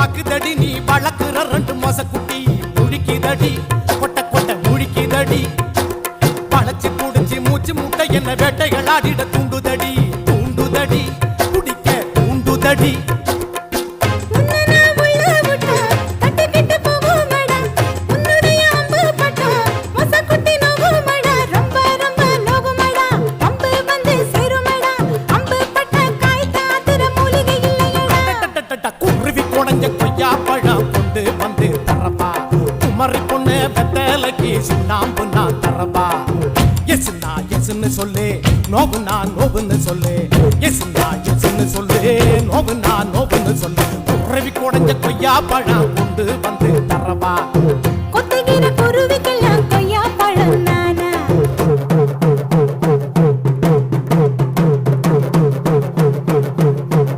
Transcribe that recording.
பாக்குதடி நீ வளர்க்குற ரெண்டு மாச குட்டி முழிக்குதடி கொட்ட கொட்ட முழிக்குதடி பழச்சு புடிச்சு மூச்சு முட்டை என்ன வேட்டைகள் ஆடிட தூண்டுதடி தூண்டுதடி குடிக்க தூண்டுதடி சொல்லு நோவுனா நோவுன்னு சொல்லு எஸ்னா எஸ்ன்னு சொல்லு நோவுனா நோவுன்னு சொல்லு உறவி குடஞ்ச கொய்யா பழம் கொண்டு வந்து தரவா